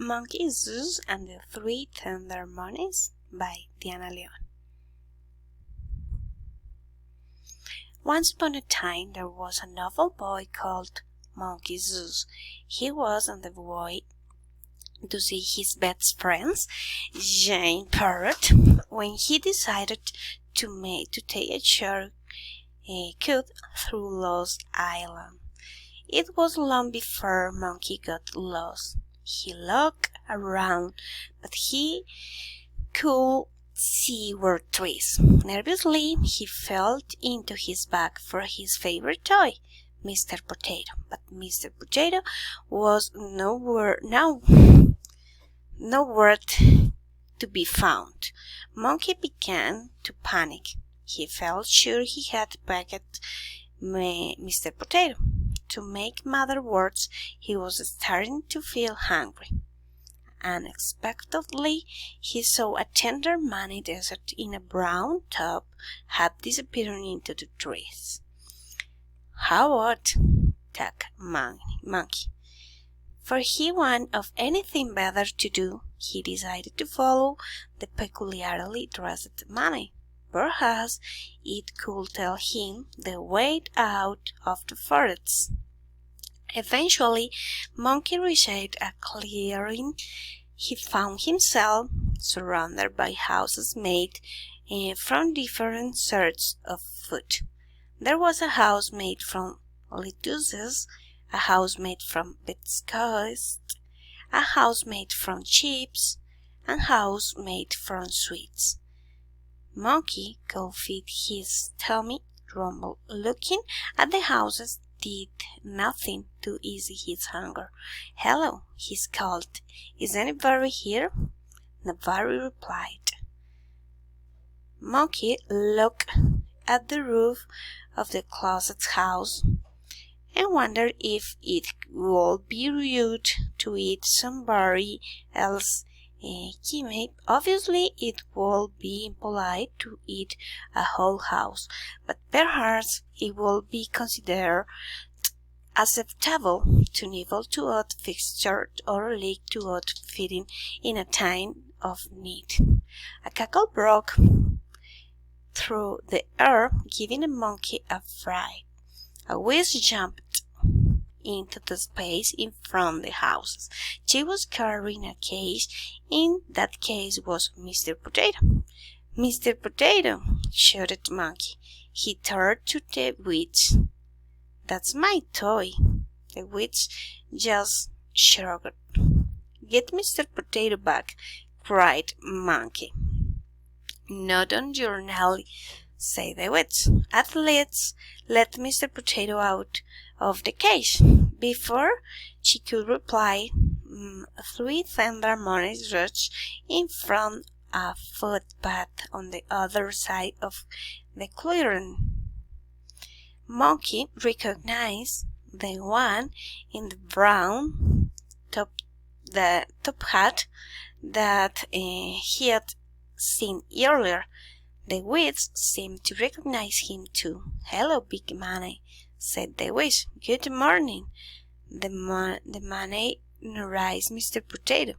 Monkey Zeus and the Three Tender Monies by Diana Leon. Once upon a time there was a noble boy called Monkey Zeus. He was on the way to see his best friends, Jane Parrot, when he decided to take a shortcut through Lost Island. It was long before Monkey got lost. He looked around, but he could see were trees. Nervously, he felt into his bag for his favorite toy, Mr. Potato. But Mr. Potato was nowhere to be found. Monkey began to panic. He felt sure he had packed Mr. Potato. To make matters worse, he was starting to feel hungry. Unexpectedly, he saw a tender money desert in a brown tub half disappearing into the trees. How odd, thought Monkey. For he wanted of anything better to do, he decided to follow the peculiarly dressed money. Perhaps it could tell him the way out of the forest. Eventually, Monkey reached a clearing. He found himself surrounded by houses made from different sorts of food. There was a house made from lettuces, a house made from biscuits, a house made from chips, and a house made from sweets. Monkey could feed his tummy rumble. Looking at the houses did nothing to ease his hunger. "Hello," he called. "Is anybody here?" Nobody replied. Monkey looked at the roof of the closest house and wondered if it would be rude to eat somebody else's kimchi. Obviously, it would be impolite to eat a whole house, but perhaps it would be considered acceptable to nibble to odd fixture or lick to odd feeding in a time of need. A cackle broke through the air, giving the monkey a fright. A whisk jumped into the space in front of the houses. She was carrying a cage. In that case was Mr. Potato. "Mr. Potato!" shouted Monkey. He turned to the witch. "That's my toy." The witch just shrugged. "Get Mr. Potato back," cried Monkey. "Not on your nelly," said the witch. "At least let Mr. Potato out of the cage." Before she could reply, Three Tender Monies rushed in from a footpath on the other side of the clearing. Monkey recognized the one in the brown top hat that he had seen earlier. The witch seemed to recognize him too. "Hello, Big Money," said the witch. "Good morning." The money raised Mr. Potato.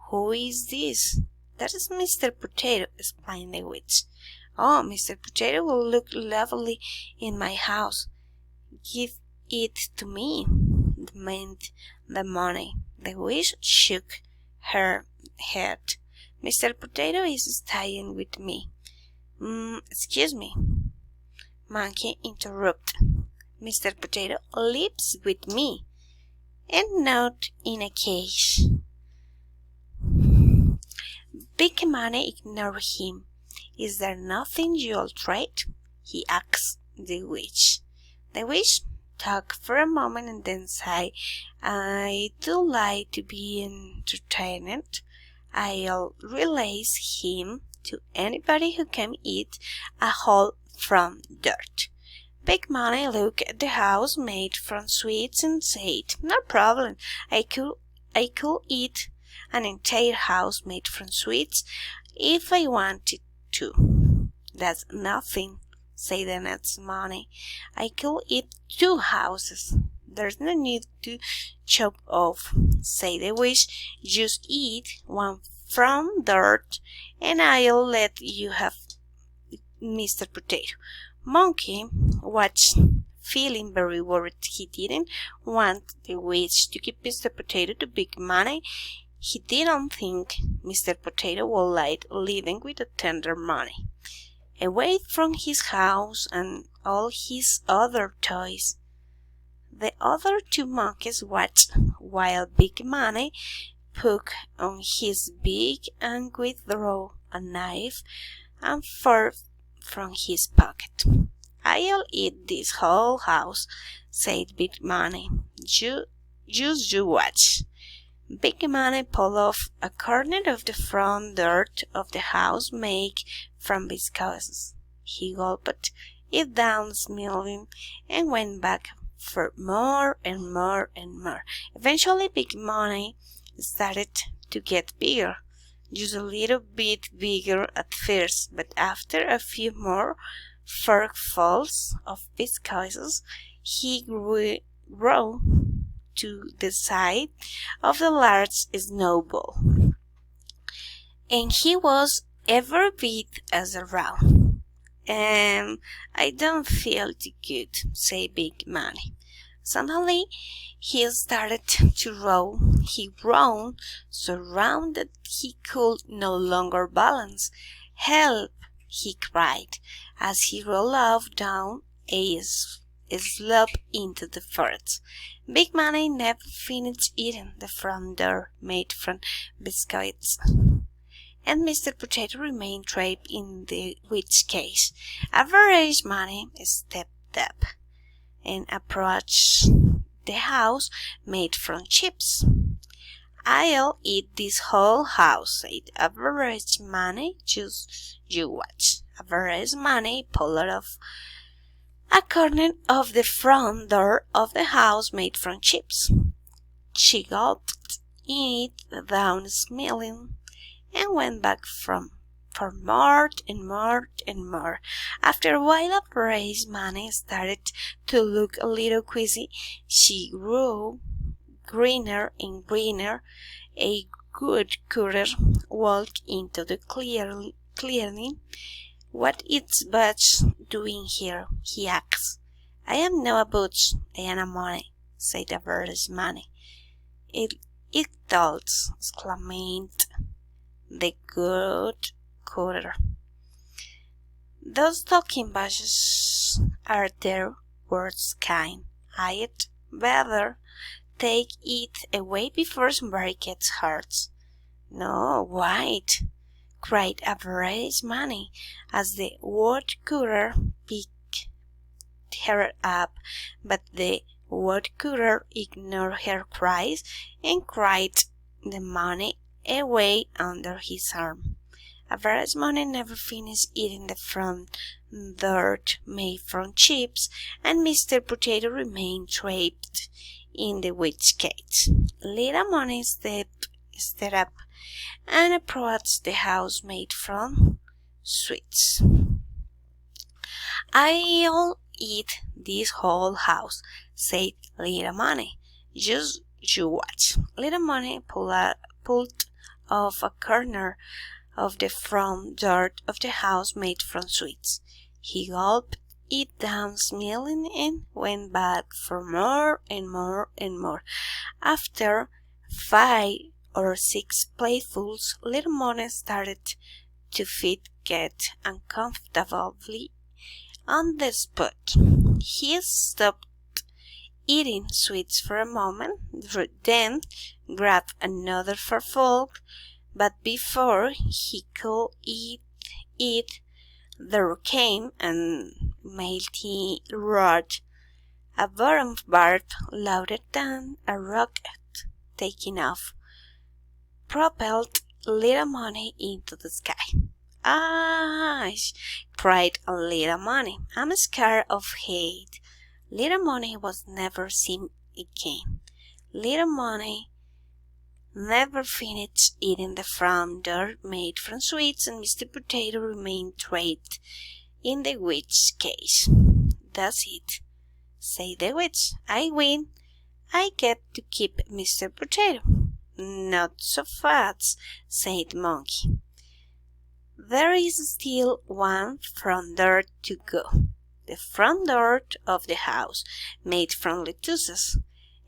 "Who is this?" "That is Mr. Potato," explained the witch. "Oh, Mr. Potato will look lovely in my house. Give it to me," demanded the money. The witch shook her head. "Mr. Potato is staying with me." Excuse me," Monkey interrupted. "Mr. Potato lives with me, and not in a cage." Big Money ignored him. "Is there nothing you'll trade?" he asked the witch. The witch talked for a moment and then sighed. "I do like to be entertained. I'll release him to anybody who can eat a hole from dirt." Big Money looked at the house made from sweets and said, "No problem. I could eat an entire house made from sweets if I wanted to." "That's nothing," said the next Money. "I could eat 2 houses. There's no need to chop off said the witch. "Just eat one from dirt, and I'll let you have Mr. Potato." Monkey watched, feeling very worried. He didn't want the witch to give Mr. Potato the big money. He didn't think Mr. Potato would like living with the tender money, away from his house and all his other toys. The other two monkeys watched while Big Money poked on his beak and withdrew a knife and fork from his pocket. "I'll eat this whole house," said Big Money. Just you watch." Big Money pulled off a corner of the front dirt of the house made from biscuits. He gulped it down, smiling, and went back for more and more and more. Eventually, Big Money started to get bigger, just a little bit bigger at first, but after a few more forkfuls of biscuits, he grew to the size of a large snowball, and he was every bit as round. "I don't feel too good," said Big Money. Suddenly he started to roll. He rolled so round that he could no longer balance. "Help!" he cried, as he rolled off down a slope into the forest. Big Money never finished eating the front door made from biscuits, and Mr. Potato remained trapped in the witch cage. Average Money stepped up and approached the house made from chips. "I'll eat this whole house," said Average Money. "Just you watch." Average Money pulled off a corner of the front door of the house made from chips. She gulped it down, smiling, and went back for more and more and more. After a while, Average Money started to look a little queasy. She grew greener and greener. A woodcutter walked into the clearing. "What is Butch doing here?" he asked. "I am not a Butch, I am a Money," said Average Money. It does," exclaimed the good cutter. "Those talking bushes are their worst kind. I'd better take it away before somebody gets hurt." "No, wait," cried Average Money, as the woodcutter picked her up, but the woodcutter ignored her cries and carried the money away under his arm. Average Money never finished eating the front dirt made from chips, and Mr. Potato remained trapped in the witch cage. Little Money stepped up and approached the house made from sweets. "I'll eat this whole house," said Little Money. "Just you watch." Little Money pulled off a corner of the front dirt of the house made from sweets. He gulped it down, smiling, and went back for more and more and more. After 5 or 6 platefuls, Little Money started to get uncomfortably on the spot. He stopped eating sweets for a moment, then grabbed another fork, but before he could eat it, there came a mighty roar, a bottom barb louder than a rocket taking off, propelled Little Money into the sky. "Ah!" cried Little Money. "I'm scared of height." Little Money was never seen again. Little Money never finished eating the front dirt made from sweets, and Mr. Potato remained trapped in the witch cage. "That's it," said the witch. "I win. I get to keep Mr. Potato. Not so fast, said Monkey. There is still one front door to go. The front door of the house, made from lettuces,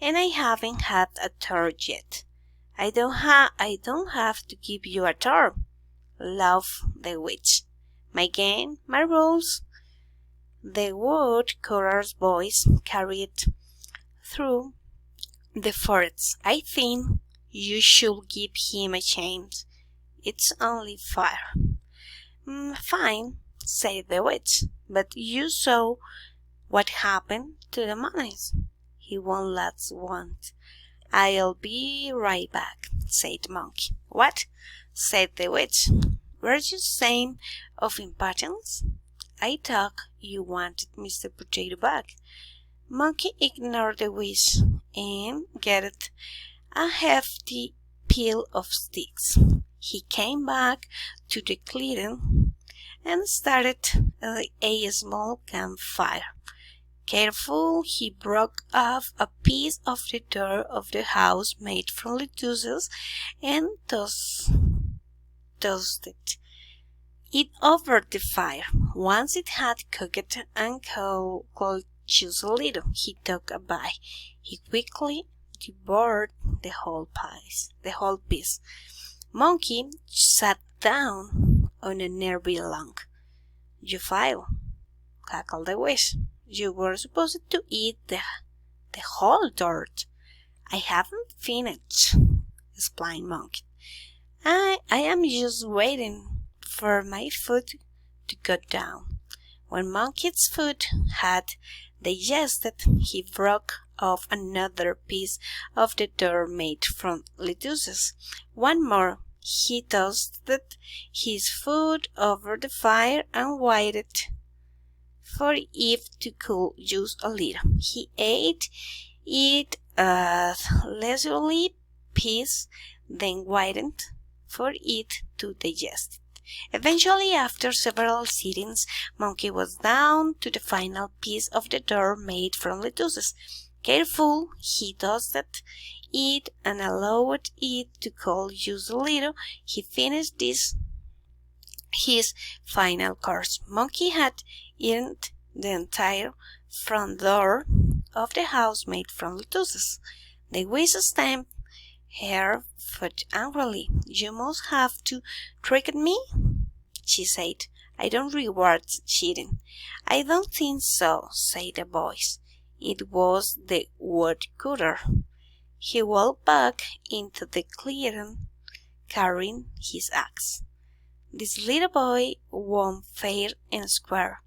and I haven't had a tour yet. I don't have to give you a tour, laughed the witch. My game, my rules. The woodcutter's voice carried through the forest. I think you should give him a chance. It's only fair. Fine, said the witch, but you saw what happened to the monies. He won't last once. I'll be right back, said Monkey. What? Said the witch. Were you saying of importance? I thought you wanted Mr. Potato back. Monkey ignored the wish and gathered a hefty pile of sticks. He came back to the clearing and started a small campfire. Careful, he broke off a piece of the door of the house made from lettuces and toasted it over the fire. Once it had cooked and cooled just a little, he took a bite. He quickly devoured the whole piece. Monkey sat down on a nearby log. You failed, cackled the witch. You were supposed to eat the whole dirt. I haven't finished, explained Monkey. I am just waiting for my food to go down. When Monkey's food had digested, he broke off another piece of the door made from lettuces. One more. He toasted his food over the fire and waited for it to cool just a little. He ate it a leisurely pace, then waited for it to digest. Eventually, after several sittings, Monkey was down to the final piece of the door made from lettuces. Careful, he toasted it and allowed it to cool just a little. He finished his final course. Monkey had eaten the entire front door of the house made from lettuces. The witch stamped her foot angrily. You must have to trick me, she said. I don't reward cheating. I don't think so, said the voice. It was the woodcutter. He walked back into the clearing, carrying his axe. This little boy won fair and square.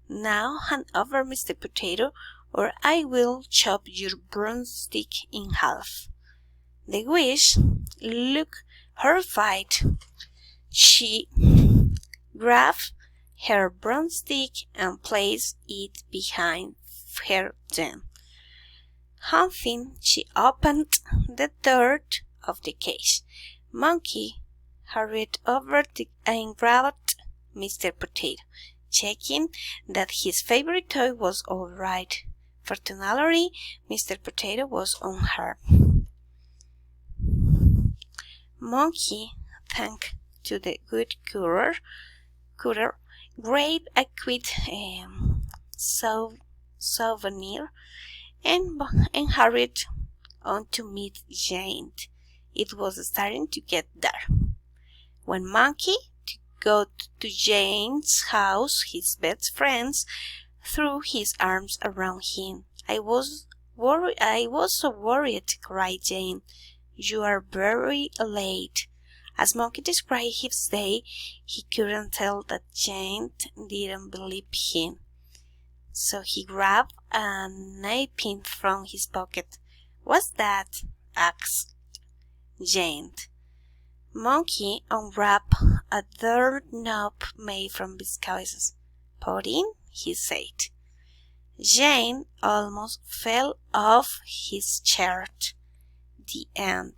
Now hand over Mr. Potato, or I will chop your broomstick in half. The witch looked horrified. She grabbed her broomstick and placed it behind her. Then, huffing, she opened the door of the cage. Monkey hurried over and grabbed Mr. Potato, checking that his favorite toy was all right. Fortunately, Mr. Potato was unhurt. Monkey, thanks to the good cutter, grabbed a quick souvenir and hurried on to meet Jane. It was starting to get dark. When Monkey got to Jane's house, his best friend threw his arms around him. I was so worried, cried Jane. You are very late. As Monkey described his day, he couldn't tell that Jane didn't believe him. So he grabbed a napkin from his pocket. What's that? Asked Jane. Monkey unwrapped a doorknob made from biscuits. Pudding, he said. Jane almost fell off his chair. The end.